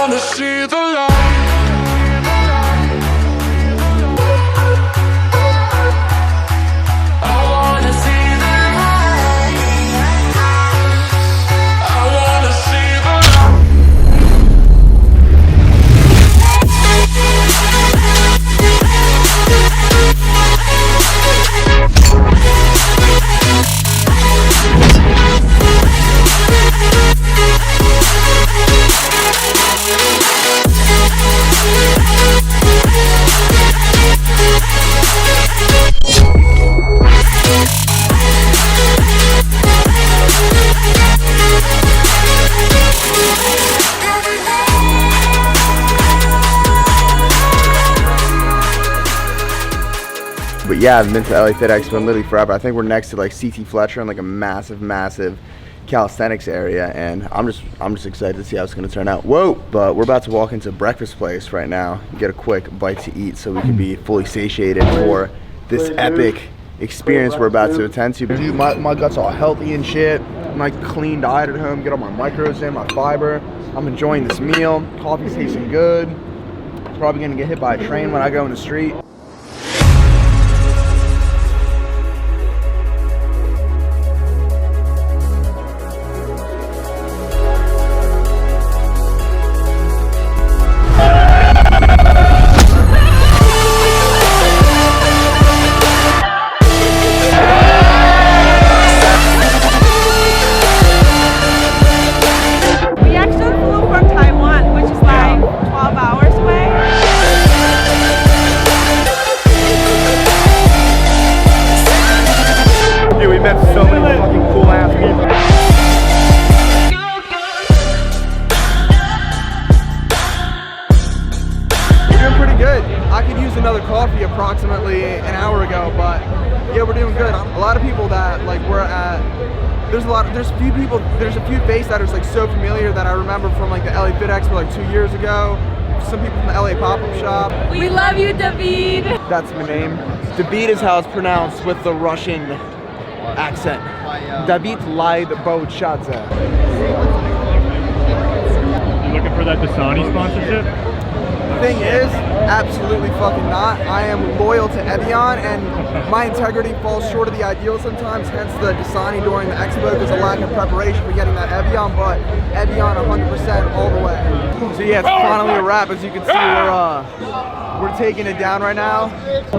wanna see the light. But yeah, I've been to LA Fit Expo literally forever. I think we're next to like CT Fletcher in like a massive calisthenics area, and I'm just excited to see how it's gonna turn out. Whoa! But we're about to walk into breakfast place right now and get a quick bite to eat so we can be fully satiated for this epic experience we're about to attend to. Dude, my gut's all healthy and shit. My clean diet at home, get all my micros in, my fiber. I'm enjoying this meal. Coffee's tasting good. Probably gonna get hit by a train when I go in the street. Coffee approximately an hour ago, but yeah, we're doing good. A lot of people that like we're at, there's a few faces that are like so familiar that I remember from like the LA Fit Expo like 2 years ago. Some people from the LA pop-up shop. We love you, David. That's my name. David is how it's pronounced with the Russian accent. David Lied Bochadze. You looking for that Dasani sponsorship? Thing is, absolutely fucking not. I am loyal to Evian, and my integrity falls short of the ideal sometimes, hence the Dasani during the expo. There's a lack of preparation for getting that Evian, but Evian 100% all the way. So yeah, it's finally a wrap. As you can see, we're taking it down right now.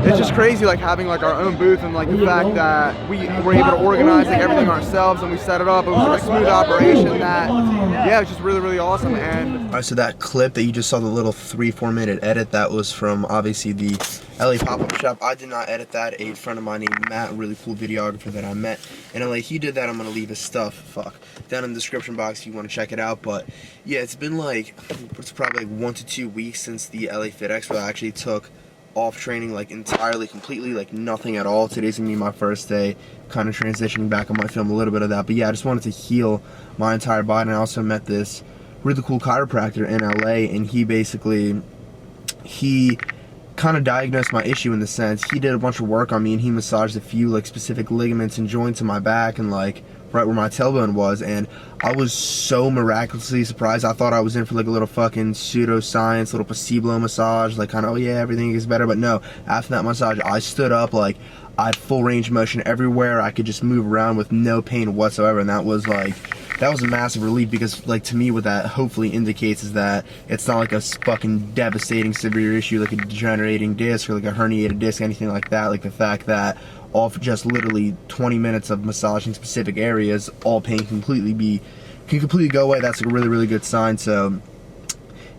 It's just crazy like having like our own booth, and like the fact that we were able to organize like everything ourselves and we set it up. It was like a smooth operation that, yeah, it was just really awesome. And alright, so that clip that you just saw, the little 3-4 minute edit, that was from obviously the LA pop-up shop. I did not edit that. A friend of mine named Matt, a really cool videographer that I met in LA, he did that. I'm gonna leave his stuff down in the description box if you want to check it out. But yeah, it's been like, it's probably like 1 to 2 weeks since the LA Fit Expo. I actually took off training like entirely, completely, like nothing at all. Today's gonna be my first day kind of transitioning back. I might film a little bit of that, but yeah, I just wanted to heal my entire body. And I also met this really cool chiropractor in LA, and he kind of diagnosed my issue in the sense he did a bunch of work on me, and he massaged a few like specific ligaments and joints in my back and like right where my tailbone was, and I was so miraculously surprised. I thought I was in for like a little fucking pseudoscience, little placebo massage, like kind of, oh yeah, everything gets better. But no, after that massage, I stood up, like I had full range of motion everywhere. I could just move around with no pain whatsoever, and that was a massive relief, because like to me what that hopefully indicates is that it's not like a fucking devastating severe issue like a degenerating disc or like a herniated disc, anything like that. Like the fact that off just literally 20 minutes of massaging specific areas, all pain can completely go away. That's a really good sign. So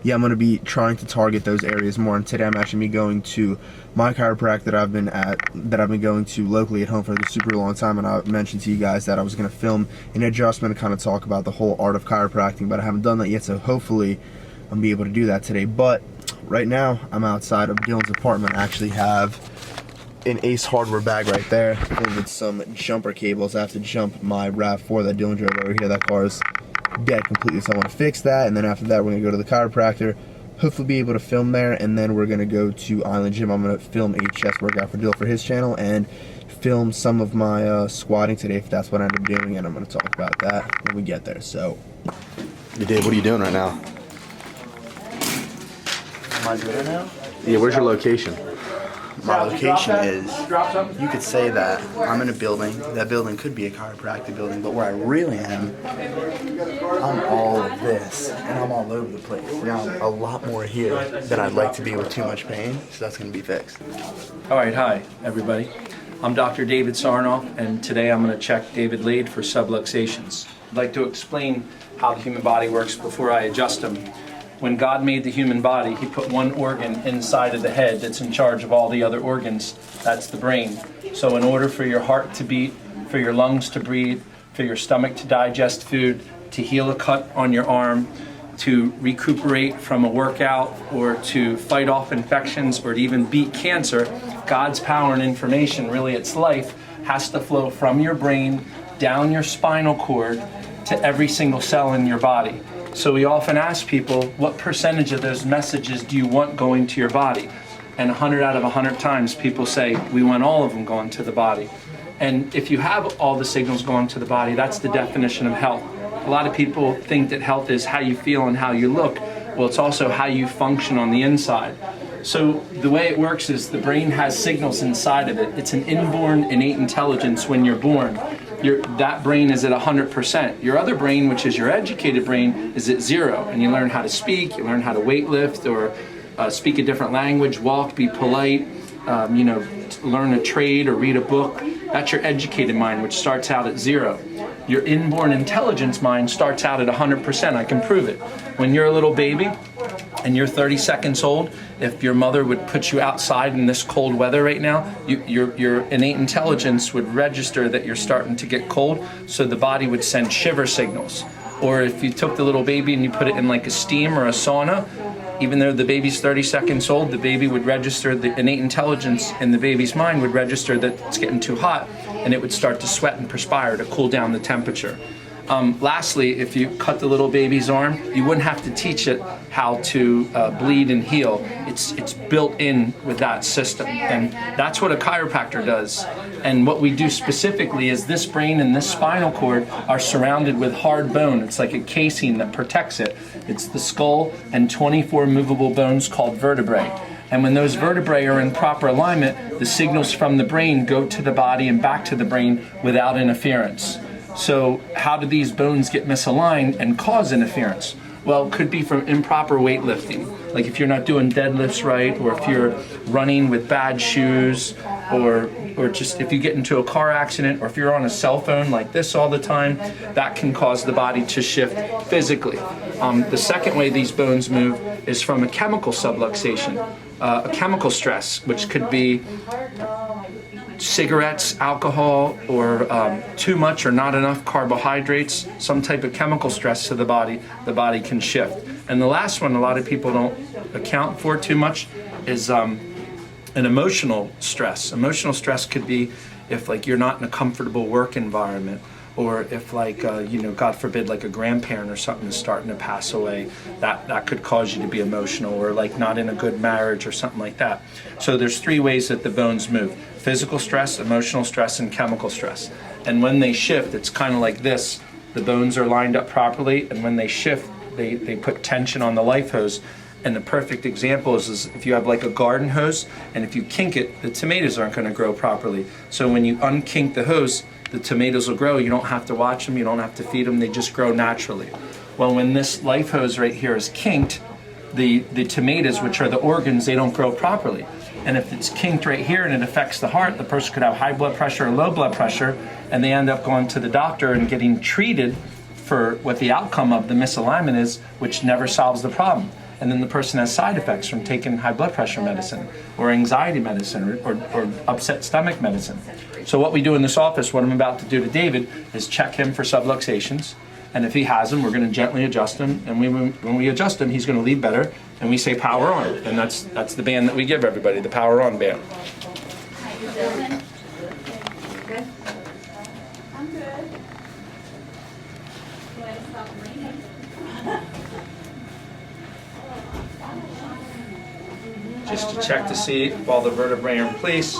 yeah, I'm going to be trying to target those areas more, and today I'm actually going to my chiropractor that I've been going to locally at home for a super long time, and I mentioned to you guys that I was going to film an adjustment and kind of talk about the whole art of chiropractic, but I haven't done that yet, so hopefully I'm going to be able to do that today. But right now, I'm outside of Dylan's apartment. I actually have an Ace Hardware bag right there filled with some jumper cables. I have to jump my RAV4 that Dylan drove over here. That car is dead completely, so I want to fix that, and then after that we're going to go to the chiropractor, hopefully be able to film there, and then we're going to go to Island Gym. I'm going to film a chest workout for Dylan for his channel, and film some of my squatting today if that's what I end up doing, and I'm going to talk about that when we get there. So, hey Dave, what are you doing right now? Am I good now? Yeah, where's your location? My location is, you could say that I'm in a building. That building could be a chiropractic building, but where I really am, I'm all of this, and I'm all over the place. Now, a lot more here that I'd like to be with too much pain, so that's going to be fixed. All right, hi, everybody. I'm Dr. David Sarnoff, and today I'm going to check David Lade for subluxations. I'd like to explain how the human body works before I adjust them. When God made the human body, He put one organ inside of the head that's in charge of all the other organs. That's the brain. So in order for your heart to beat, for your lungs to breathe, for your stomach to digest food, to heal a cut on your arm, to recuperate from a workout, or to fight off infections, or to even beat cancer, God's power and information, really its life, has to flow from your brain down your spinal cord to every single cell in your body. So we often ask people, what percentage of those messages do you want going to your body? And 100 out of 100 times people say, we want all of them going to the body. And if you have all the signals going to the body, that's the definition of health. A lot of people think that health is how you feel and how you look. Well, it's also how you function on the inside. So the way it works is the brain has signals inside of it. It's an inborn innate intelligence when you're born. That brain is at 100%. Your other brain, which is your educated brain, is at 0. And you learn how to speak, you learn how to weight lift, or speak a different language, walk, be polite, learn a trade or read a book. That's your educated mind, which starts out at 0. Your inborn intelligence mind starts out at 100%. I can prove it. When you're a little baby and you're 30 seconds old, if your mother would put you outside in this cold weather right now, your innate intelligence would register that you're starting to get cold, so the body would send shiver signals. Or if you took the little baby and you put it in like a steam or a sauna, even though the baby's 30 seconds old, the baby would register, the innate intelligence in the baby's mind would register that it's getting too hot, and it would start to sweat and perspire to cool down the temperature. Lastly, if you cut the little baby's arm, you wouldn't have to teach it how to bleed and heal. It's built in with that system, and that's what a chiropractor does. And what we do specifically is this brain and this spinal cord are surrounded with hard bone. It's like a casing that protects it. It's the skull and 24 movable bones called vertebrae. And when those vertebrae are in proper alignment, the signals from the brain go to the body and back to the brain without interference. So how do these bones get misaligned and cause interference? Well, it could be from improper weightlifting. Like if you're not doing deadlifts right, or if you're running with bad shoes, or just if you get into a car accident, or if you're on a cell phone like this all the time, that can cause the body to shift physically. The second way these bones move is from a chemical subluxation, a chemical stress, which could be cigarettes, alcohol, or too much or not enough carbohydrates, some type of chemical stress to the body can shift. And the last one a lot of people don't account for too much is an emotional stress. Emotional stress could be if like you're not in a comfortable work environment, or if like, God forbid, like a grandparent or something is starting to pass away, that could cause you to be emotional, or like not in a good marriage or something like that. So there's 3 ways that the bones move: physical stress, emotional stress, and chemical stress. And when they shift, it's kind of like this. The bones are lined up properly, and when they shift, they put tension on the life hose. And the perfect example is if you have like a garden hose, and if you kink it, the tomatoes aren't going to grow properly. So when you unkink the hose, the tomatoes will grow. You don't have to watch them, you don't have to feed them, they just grow naturally. Well, when this life hose right here is kinked, the tomatoes, which are the organs, they don't grow properly. And if it's kinked right here and it affects the heart, the person could have high blood pressure or low blood pressure, and they end up going to the doctor and getting treated for what the outcome of the misalignment is, which never solves the problem. And then the person has side effects from taking high blood pressure medicine, or anxiety medicine, or upset stomach medicine. So what we do in this office, what I'm about to do to David, is check him for subluxations. And if he has them, we're going to gently adjust him. And when we adjust him, he's going to lead better. And we say power on. And that's the band that we give everybody, the power on band. I'm good. Just to check to see if all the vertebrae are in place.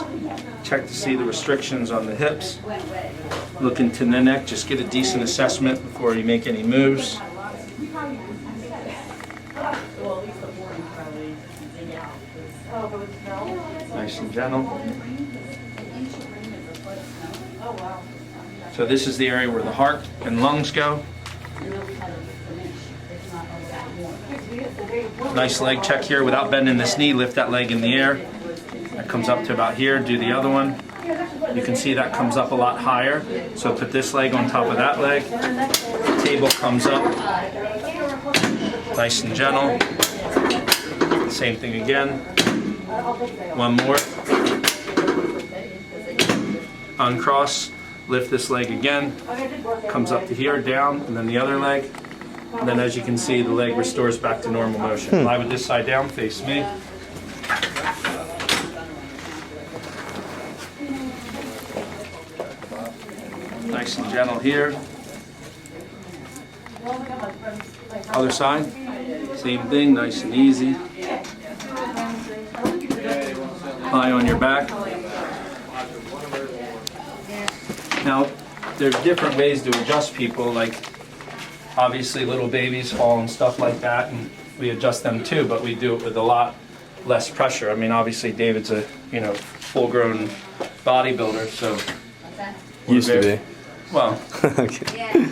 Check to see the restrictions on the hips. Look into the neck, just get a decent assessment before you make any moves. Nice and gentle. So this is the area where the heart and lungs go. Nice leg check here without bending this knee. Lift that leg in the air. That comes up to about here. Do the other one. You can see that comes up a lot higher. So put this leg on top of that leg. Table comes up. Nice and gentle. Same thing again. One more. Uncross. Lift this leg again. Comes up to here, down, and then the other leg. And then as you can see, the leg restores back to normal motion. Lie with this side down, face me. Nice and gentle here. Other side, same thing, nice and easy. Lie on your back. Now, there's different ways to adjust people, like obviously little babies fall and stuff like that, and we adjust them too, but we do it with a lot less pressure. I mean, obviously David's a, full-grown bodybuilder, so used to be. Well, Okay.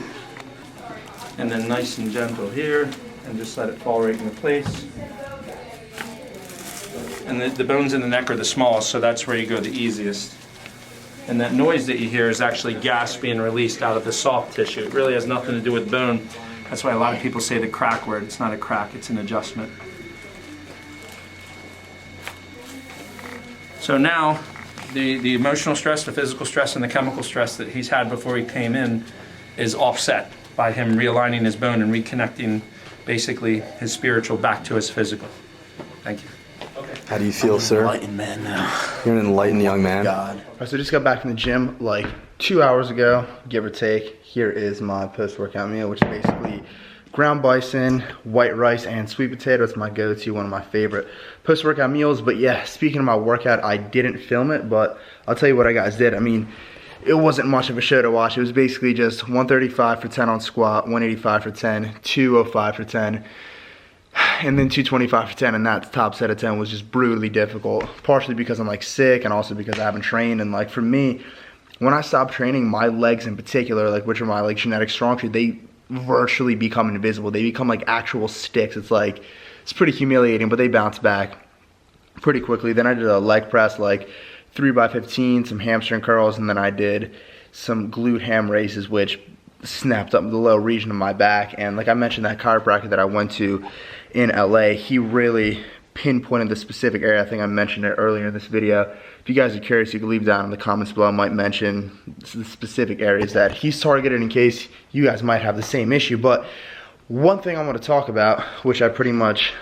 and then nice and gentle here, and just let it fall right into place. And the bones in the neck are the smallest, so that's where you go the easiest. And that noise that you hear is actually gas being released out of the soft tissue. It really has nothing to do with bone. That's why a lot of people say the crack word. It's not a crack, it's an adjustment. So now, the emotional stress, the physical stress, and the chemical stress that he's had before he came in is offset by him realigning his bone and reconnecting basically his spiritual back to his physical. Thank you. How do you feel, sir? Enlightened man now. You're an enlightened young man. God. Alright, so I just got back from the gym like 2 hours ago, give or take. Here is my post-workout meal, which is basically ground bison, white rice, and sweet potato. It's my go-to, one of my favorite post-workout meals. But yeah, speaking of my workout, I didn't film it, but I'll tell you what I guys did. I mean, it wasn't much of a show to watch. It was basically just 135 for 10 on squat, 185 for 10, 205 for 10, and then 225 for 10, and that top set of 10 was just brutally difficult, partially because I'm like sick and also because I haven't trained. And like for me, when I stop training, my legs in particular, like which are my like genetic strong suit, they virtually become invisible. They become like actual sticks. It's pretty humiliating, but they bounce back pretty quickly. Then I did a leg press, like 3x15, some hamstring curls, and then I did some glute ham raises, which snapped up the lower region of my back. And like I mentioned, that chiropractor that I went to in LA, he really pinpointed the specific area. I think I mentioned it earlier in this video. If you guys are curious, you can leave down in the comments below. I might mention the specific areas that he's targeted in case you guys might have the same issue. But one thing I want to talk about, which I pretty much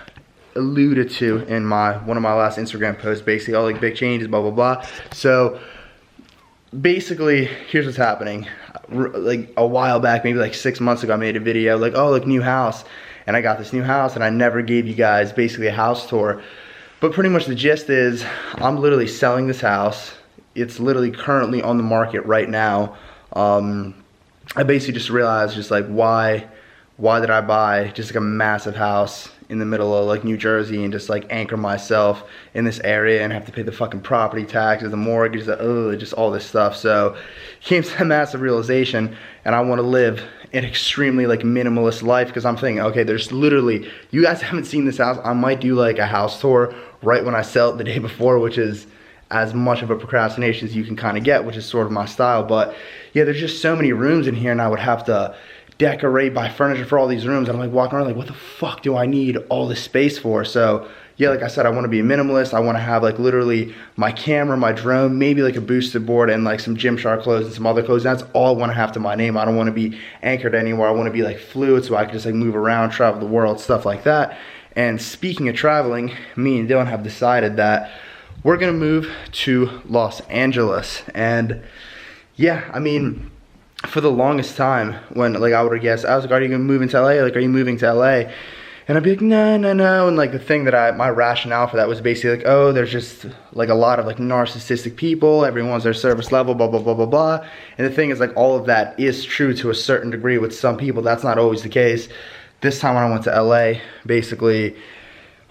alluded to in one of my last Instagram posts, basically all like big changes, blah blah blah. So basically, here's what's happening. Like a while back, maybe like 6 months ago, I made a video like, oh, like new house, and I got this new house, and I never gave you guys basically a house tour. But pretty much the gist is, I'm literally selling this house. It's literally currently on the market right now. I basically just realized, just like, why did I buy just like a massive house in the middle of like New Jersey and just like anchor myself in this area and have to pay the fucking property taxes, the mortgage, just all this stuff. So came to a massive realization, and I want to live an extremely like minimalist life, because I'm thinking, okay, there's literally, you guys haven't seen this house. I might do like a house tour right when I sell it the day before, which is as much of a procrastination as you can kind of get, which is sort of my style. But yeah, there's just so many rooms in here, and I would have to decorate, buy furniture for all these rooms, and I'm like walking around like, what the fuck do I need all this space for? So yeah, like I said, I want to be a minimalist. I want to have like literally my camera, my drone, maybe like a boosted board, and like some Gymshark clothes and some other clothes. That's all I want to have to my name. I don't want to be anchored anywhere. I want to be like fluid, so I can just like move around, travel the world, stuff like that. And speaking of traveling, me and Dylan have decided that we're gonna move to Los Angeles. And yeah, I mean, for the longest time, when like I would have guessed, I was like, are you gonna move into LA? Like, are you moving to LA? And I'd be like, no, no, no. And like the thing that my rationale for that was basically like, oh, there's just like a lot of like narcissistic people, everyone's their service level, blah, blah, blah, blah, blah. And the thing is, like, all of that is true to a certain degree with some people. That's not always the case. This time when I went to LA, basically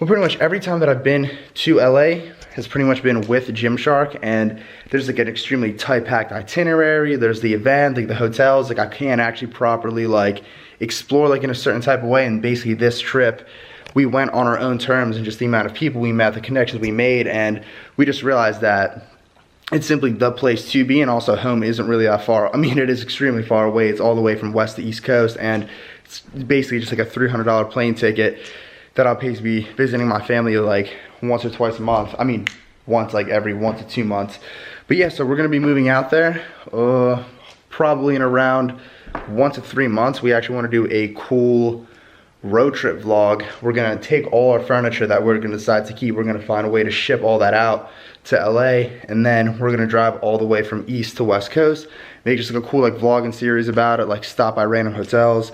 Well, pretty much every time that I've been to LA has pretty much been with Gymshark, and there's like an extremely tight packed itinerary. There's the event, like the hotels, like I can't actually properly like explore like in a certain type of way. And basically this trip, we went on our own terms, and just the amount of people we met, the connections we made, and we just realized that it's simply the place to be, and also home isn't really that far. I mean, it is extremely far away. It's all the way from west to east coast, and it's basically just like a $300 plane ticket that I'll pay to be visiting my family like once or twice a month. I mean, once like every 1 to 2 months. But yeah, so we're gonna be moving out there probably in around 1 to 3 months. We actually wanna do a cool road trip vlog. We're gonna take all our furniture that we're gonna decide to keep. We're gonna find a way to ship all that out to LA, and then we're gonna drive all the way from east to west coast. Make just like a cool like vlogging series about it, like stop by random hotels,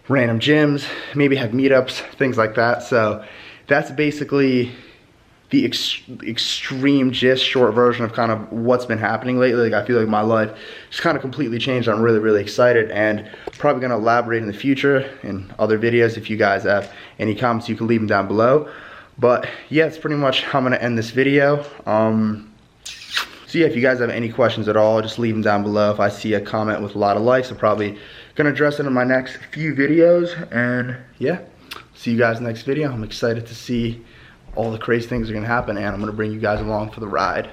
random gyms, maybe have meetups, things like that. So that's basically the extreme gist, short version of kind of what's been happening lately. Like I feel like my life just kind of completely changed. I'm really, really excited, and probably gonna elaborate in the future in other videos. If you guys have any comments, you can leave them down below. But yeah, it's pretty much how I'm gonna end this video. So yeah, if you guys have any questions at all, just leave them down below. If I see a comment with a lot of likes, I'm probably gonna address it in my next few videos. And yeah, see you guys in the next video. I'm excited to see all the crazy things are gonna happen, and I'm gonna bring you guys along for the ride.